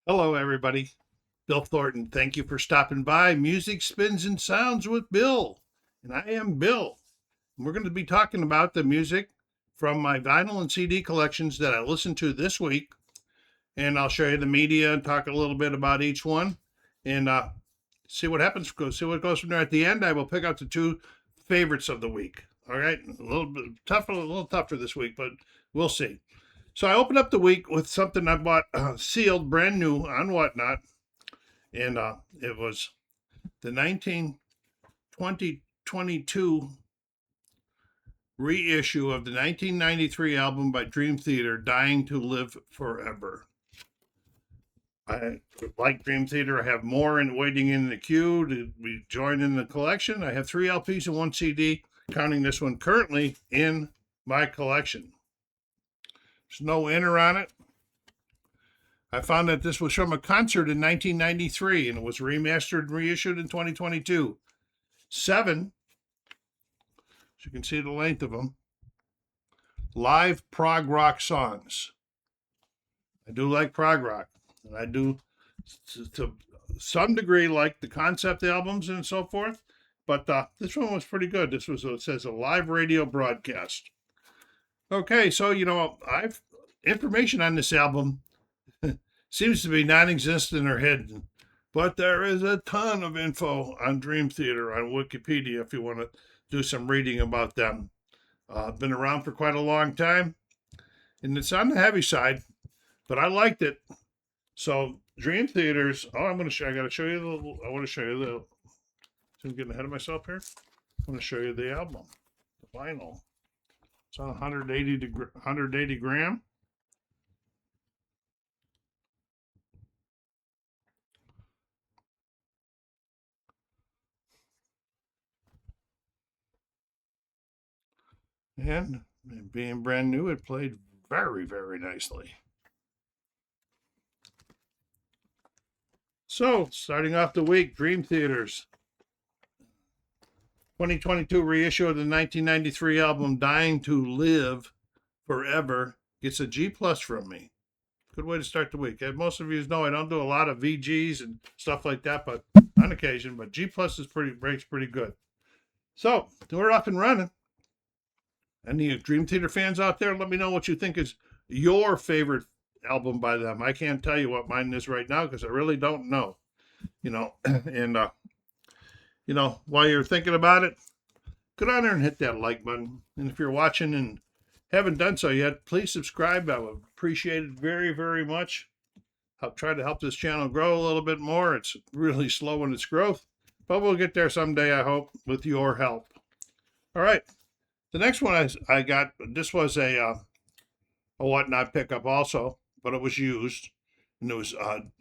Hello, everybody. Bill Thornton. Thank you for stopping by. Music Spins and Sounds with Bill. And I am Bill. And we're going to be talking about the music from my vinyl and CD collections that I listened to this week. And I'll show you the media and talk a little bit about each one and see what happens. See what goes from there. At the end, I will pick out the two favorites of the week. All right. A little bit tougher, a little tougher this week, but we'll see. So I opened up the week with something I bought sealed, brand new on Whatnot, and it was the 2022 reissue of the 1993 album by Dream Theater, "Dying to Live Forever." I like Dream Theater. I have more waiting in the queue to be joined in the collection. I have 3 LPs and 1 CD, counting this one currently in my collection. There's no enter on it. I found that this was from a concert in 1993 and it was remastered and reissued in 2022. 7, as you can see the length of them, live prog rock songs. I do like prog rock, and I do to some degree like the concept albums and so forth, but this one was pretty good. This was, it says, a live radio broadcast. Okay, so I've information on this album seems to be non-existent or hidden, but there is a ton of info on Dream Theater on Wikipedia if you want to do some reading about them. Been around for quite a long time, and it's on the heavy side, but I liked it. So Dream Theater's. Oh, I want to show you the. I'm getting ahead of myself here. I'm going to show you the album, the vinyl. It's on 180 gram. And being brand new, it played very, very nicely. So, starting off the week, Dream Theater's 2022 reissue of the 1993 album "Dying to Live Forever" gets a G+ from me. Good way to start the week. As most of you know, I don't do a lot of VGs and stuff like that, but on occasion. But G+ is rates pretty good. So we're up and running. Any Dream Theater fans out there, let me know what you think is your favorite album by them. I can't tell you what mine is right now because I really don't know. And while you're thinking about it, go down there and hit that like button. And if you're watching and haven't done so yet, please subscribe. I would appreciate it very, very much. I'll try to help this channel grow a little bit more. It's really slow in its growth, but we'll get there someday, I hope, with your help. All right. The next one I got, this was a Whatnot pickup also, but it was used. And it was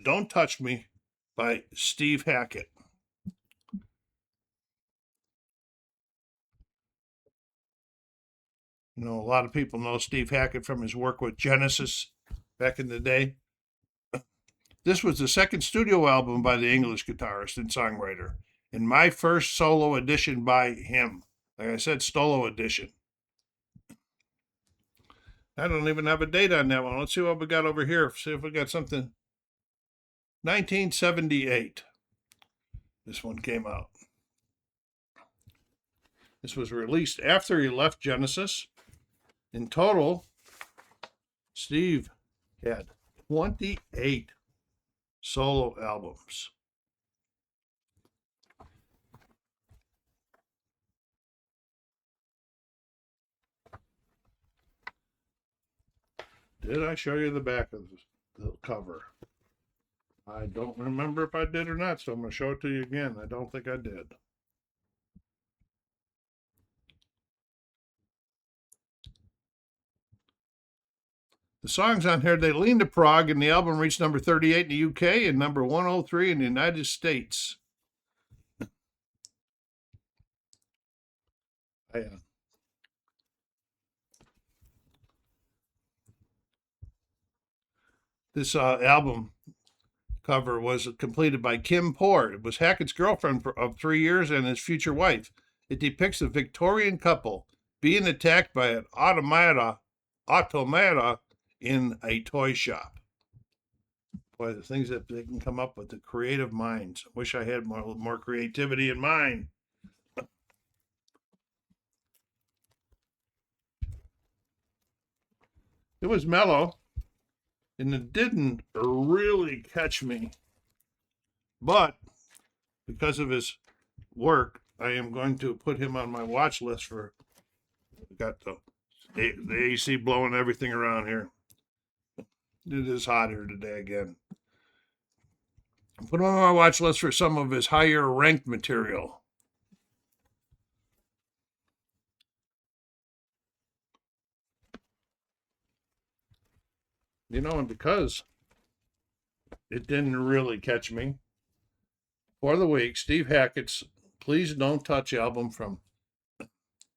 "Don't Touch Me" by Steve Hackett. A lot of people know Steve Hackett from his work with Genesis back in the day. This was the second studio album by the English guitarist and songwriter, and my first solo edition by him. Like I said, solo edition. I don't even have a date on that one. Let's see what we got over here. See if we got something. 1978. This one came out. This was released after he left Genesis. In total, Steve had 28 solo albums. Did I show you the back of the cover? I don't remember if I did or not, so I'm going to show it to you again. I don't think I did. The songs on here, they lean to prog, and the album reached number 38 in the UK and number 103 in the United States. This album cover was completed by Kim Poor. It was Hackett's girlfriend of 3 years and his future wife. It depicts a Victorian couple being attacked by an automata in a toy shop. Boy, the things that they can come up with, the creative minds. I wish I had more creativity in mine. It was mellow, and it didn't really catch me. But because of his work, I am going to put him on my watch list for. Got the AC blowing everything around here. It is hot here today again. Put him on my watch list for some of his higher ranked material. You know, and because it didn't really catch me, for the week, Steve Hackett's Please Don't Touch album from,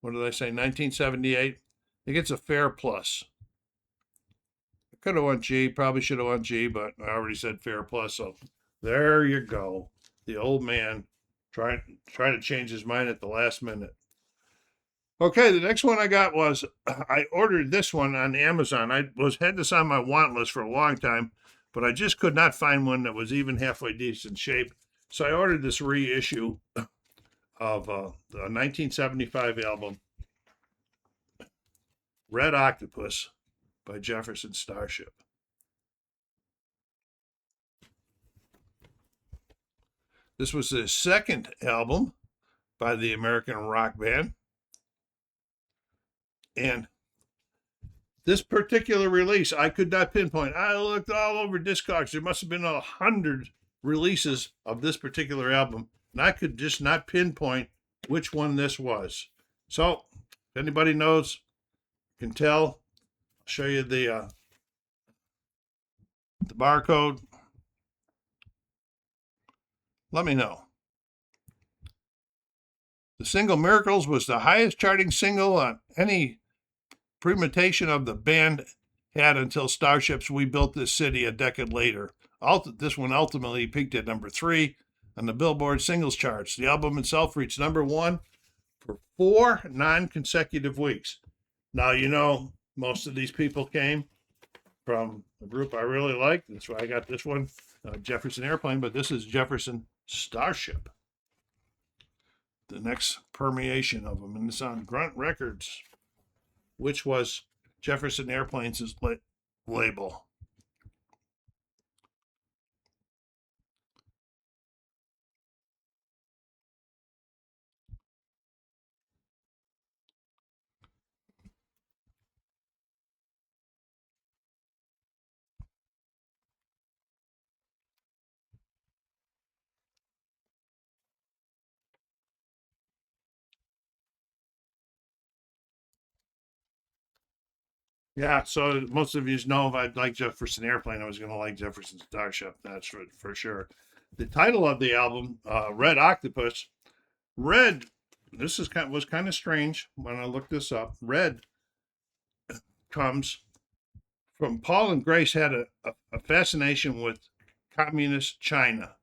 what did I say, 1978? It gets a fair plus. I could have won G, probably should have won G, but I already said fair plus, so there you go. The old man trying to change his mind at the last minute. Okay, the next one I got was, I ordered this one on Amazon. I had this on my want list for a long time, but I just could not find one that was even halfway decent shape. So I ordered this reissue of the 1975 album, Red Octopus by Jefferson Starship. This was the second album by the American rock band. And this particular release, I could not pinpoint. I looked all over Discogs. There must have been 100 releases of this particular album, and I could just not pinpoint which one this was. So, if anybody knows, can tell, I'll show you the barcode. Let me know. The single Miracles was the highest charting single on any permutation of the band had until Starship's We Built This City a decade later. This one ultimately peaked at number 3 on the Billboard singles charts. The album itself reached number 1 for 4 non-consecutive weeks. Now, you know, most of these people came from a group I really like. That's why I got this one, Jefferson Airplane, but this is Jefferson Starship. The next permeation of them, and it's on Grunt Records, which was Jefferson Airplanes' label. Yeah, so most of you know if I like Jefferson Airplane, I was going to like Jefferson Starship. That's for sure. The title of the album, Red Octopus. Red, this was kind of strange when I looked this up. Red comes from Paul and Grace had a fascination with communist China.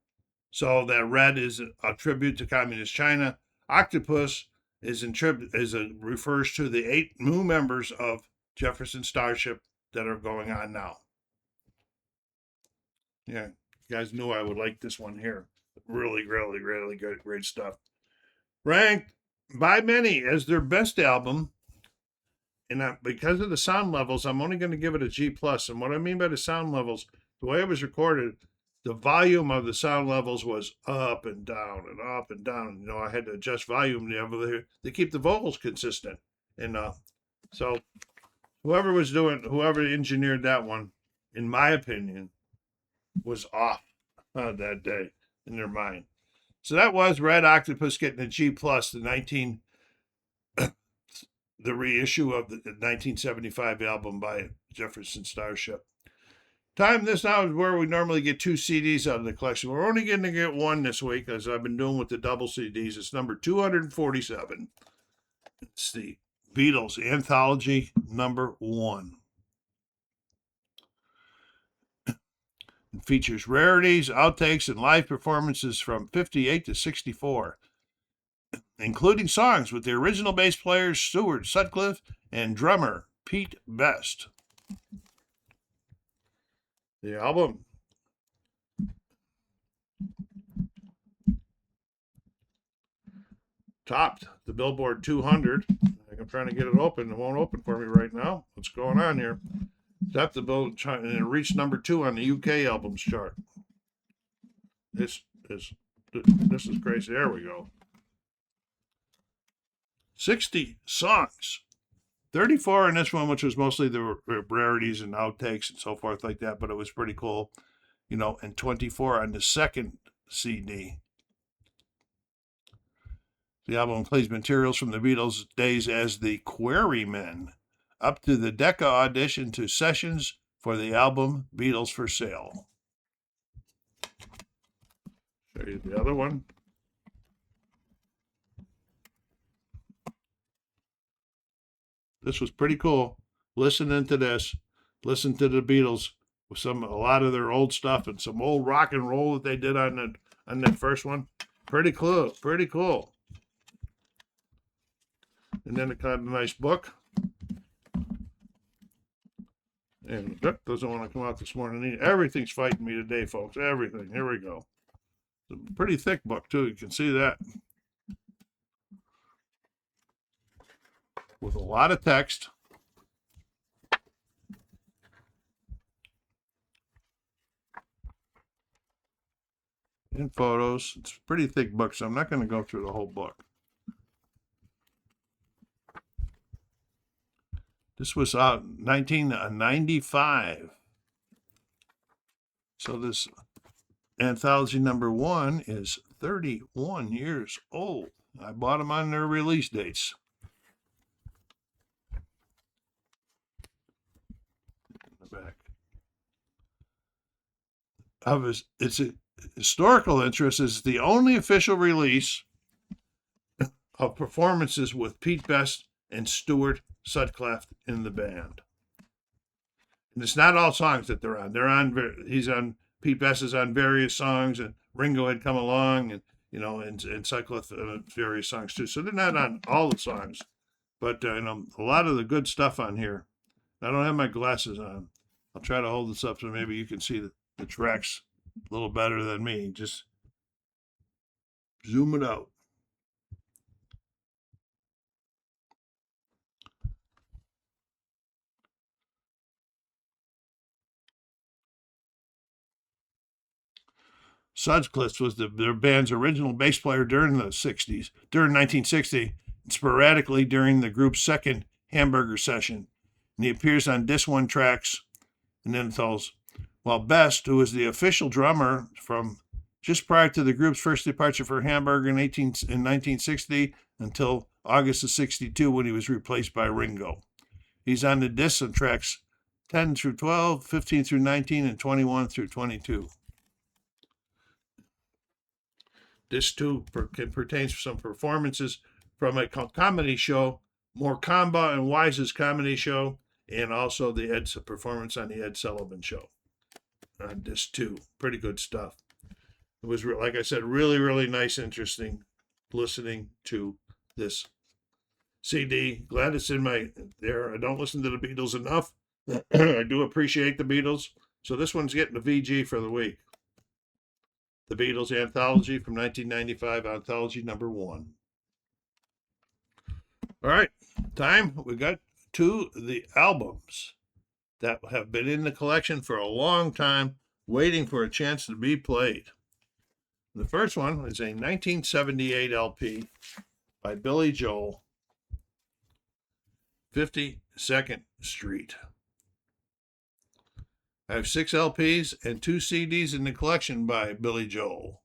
So that red is a tribute to communist China. Octopus refers to the 8 new members of Jefferson Starship that are going on now. Yeah, you guys knew I would like this one here. Really, really, really good, great stuff. Ranked by many as their best album, and because of the sound levels, I'm only going to give it a G+. And what I mean by the sound levels, the way it was recorded, the volume of the sound levels was up and down and up and down. You know, I had to adjust volume to keep the vocals consistent. And so whoever engineered that one, in my opinion, was off that day in their mind. So that was Red Octopus getting a G+, the reissue of the 1975 album by Jefferson Starship. This now is where we normally get 2 CDs out of the collection. We're only going to get 1 this week, as I've been doing with the double CDs. It's number 247. It's the Beatles Anthology number 1. It features rarities, outtakes, and live performances from 58 to 64, including songs with the original bass players Stuart Sutcliffe and drummer Pete Best. The album topped the Billboard 200. I'm trying to get it open. It won't open for me right now. What's going on here? Topped the Bill, and it reached number 2 on the UK albums chart. This is crazy. There we go. 60 songs. 34 in this one, which was mostly the rarities and outtakes and so forth like that, but it was pretty cool, you know, and 24 on the second CD. The album plays materials from the Beatles' days as the Quarrymen, up to the Decca audition to sessions for the album Beatles for Sale. Show you the other one. This was pretty cool. Listening to this, listen to the Beatles with a lot of their old stuff and some old rock and roll that they did on that first one. Pretty cool. Pretty cool. And then it got a nice book. And that doesn't want to come out this morning. Everything's fighting me today, folks. Everything. Here we go. It's a pretty thick book, too. You can see that. With a lot of text. And photos. It's a pretty thick book, so I'm not going to go through the whole book. This was out in 1995. So this anthology number 1 is 31 years old. I bought them on their release dates. In the back. Its historical interest is the only official release of performances with Pete Best and Stuart Sutcliffe in the band. And it's not all songs that they're on. Pete Best is on various songs, and Ringo had come along, and you know, and Sutcliffe on various songs too. So they're not on all the songs, but you know, a lot of the good stuff on here. I don't have my glasses on. I'll try to hold this up so maybe you can see the tracks a little better than me. Just zoom it out. Sutcliffe was their band's original bass player during the 60s, during 1960, and sporadically during the group's second Hamburger session. And he appears on disc 1 tracks and then tells, while Best, who was the official drummer from just prior to the group's first departure for Hamburger in 1960 until August of 62 when he was replaced by Ringo. He's on the disc on tracks 10 through 12, 15 through 19, and 21 through 22. This too pertains to some performances from a comedy show, Morecamba and Wise's comedy show, and also the Ed's performance on the Ed Sullivan Show. On this too, pretty good stuff. It was, like I said, really, really nice, interesting listening to this CD. Glad it's in my there. I don't listen to the Beatles enough. I do appreciate the Beatles. So this one's getting a VG for the week. The Beatles Anthology from 1995, Anthology number 1. All right, time. We got to the albums that have been in the collection for a long time, waiting for a chance to be played. The first one is a 1978 LP by Billy Joel, 52nd Street. I have 6 LPs and 2 CDs in the collection by Billy Joel.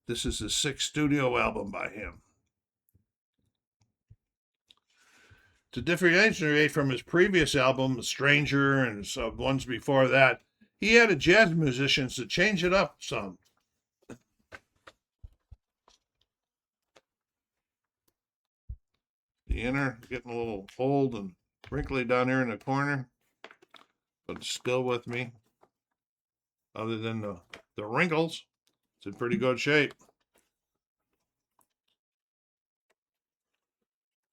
This is the 6th studio album by him. To differentiate from his previous album, Stranger, and some ones before that, he added jazz musicians to change it up some. The inner getting a little old and wrinkly down here in the corner, but it's still with me. Other than the wrinkles, it's in pretty good shape.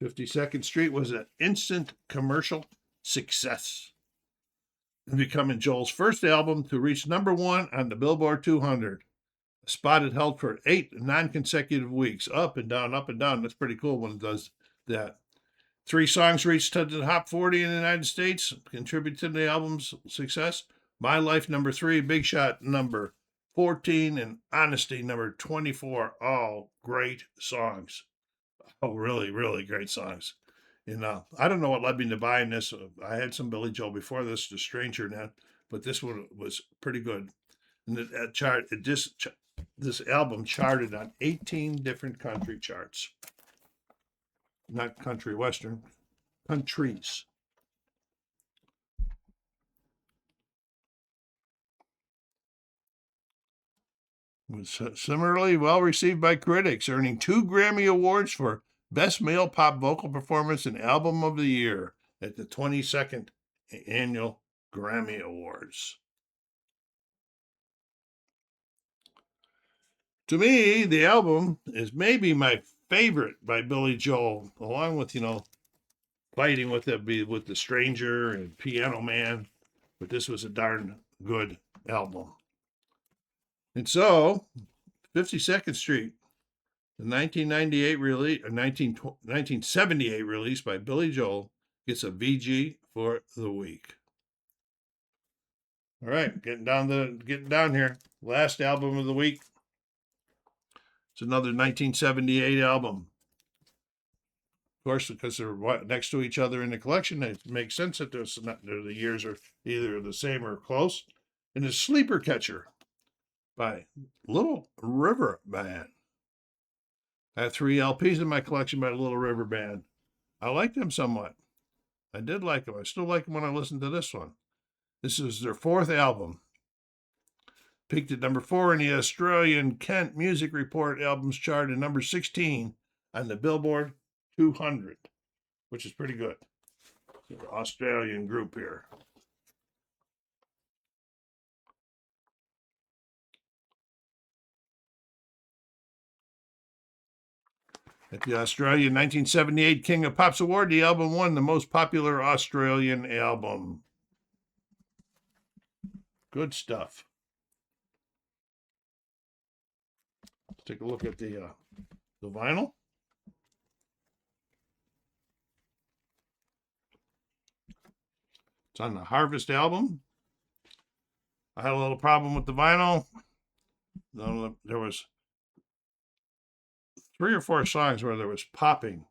52nd Street was an instant commercial success, and becoming Joel's first album to reach number 1 on the Billboard 200. A spot it held for 8 non-consecutive weeks, up and down, up and down. That's pretty cool when it does that. 3 songs reached to the top 40 in the United States, contributed to the album's success. My Life, number 3, Big Shot, number 14, and Honesty, number 24. All great songs. Oh, really, really great songs. And I don't know what led me to buying this. I had some Billy Joel before this, The Stranger Now, but this one was pretty good. And this album charted on 18 different country charts. Not country western, countries. Was similarly well received by critics, earning 2 Grammy Awards for Best Male Pop Vocal Performance and Album of the Year at the 22nd Annual Grammy Awards. To me, the album is maybe my favorite by Billy Joel, along with, Fighting with the Stranger and Piano Man. But this was a darn good album. And so, 52nd Street, the 1998 release, 1978 release by Billy Joel, gets a VG for the week. All right, getting down here. Last album of the week. It's another 1978 album. Of course, because they're next to each other in the collection, it makes sense that the years are either the same or close. And it's Sleeper Catcher by Little River Band. I have 3 LPs in my collection by Little River Band. I like them somewhat. I did like them. I still like them when I listen to this one. This is their 4th album. Peaked at number 4 in the Australian Kent Music Report albums chart and number 16 on the Billboard 200, which is pretty good. It's an Australian group here. At the Australian 1978 King of Pop's Award, the album won the most popular Australian album. Good stuff. Let's take a look at the vinyl. It's on the Harvest album. I had a little problem with the vinyl. There was 3 or 4 songs where there was popping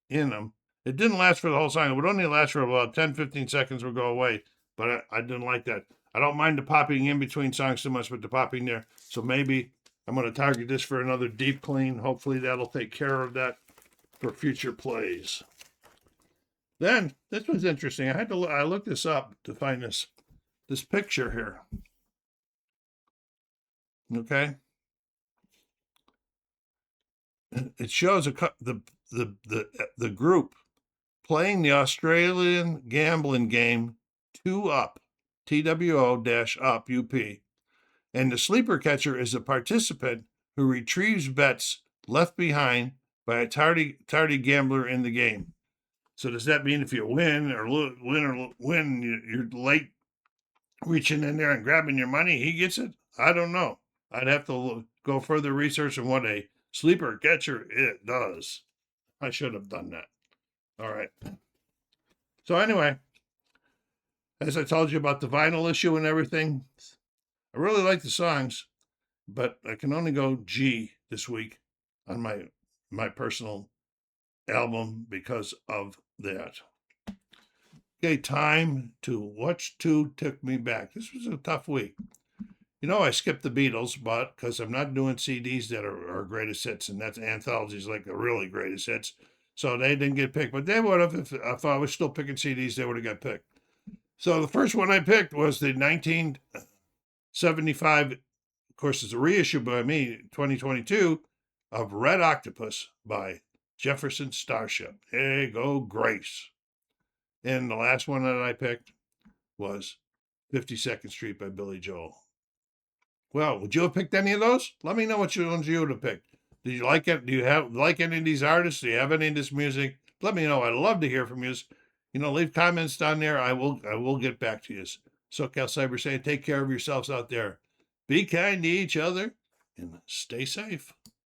in them. It didn't last for the whole song. It would only last for about 10, 15 seconds, would go away. But I didn't like that. I don't mind the popping in between songs too much, but the popping there. So maybe I'm going to target this for another deep clean. Hopefully that'll take care of that for future plays. Then, this was interesting. I looked this up to find this picture here. Okay. It shows the group playing the Australian gambling game 2 Up, TWO-UP, UP. And the sleeper catcher is a participant who retrieves bets left behind by a tardy gambler in the game. So does that mean if you win, you're late reaching in there and grabbing your money, he gets it? I don't know. I'd have to go further research on what a sleeper catcher it does. I should have done that. All right. So anyway, as I told you about the vinyl issue and everything, I really like the songs, but I can only go G this week on my personal album because of that. Okay, time to Watch 2 Took Me Back. This was a tough week. I skipped the Beatles, but because I'm not doing CDs that are greatest hits, and that's anthologies like the really greatest hits. So they didn't get picked, but they would have, if I was still picking CDs, they would have got picked. So the first one I picked was the 1975, of course, it's a reissue by me, 2022, of Red Octopus by Jefferson Starship. Hey, go Grace. And the last one that I picked was 52nd Street by Billy Joel. Well, would you have picked any of those? Let me know what ones you would have picked. Did you like it? Do you like any of these artists? Do you have any of this music? Let me know. I'd love to hear from you. Leave comments down there. I will get back to you. SoCal Cyber saying, take care of yourselves out there. Be kind to each other. and stay safe.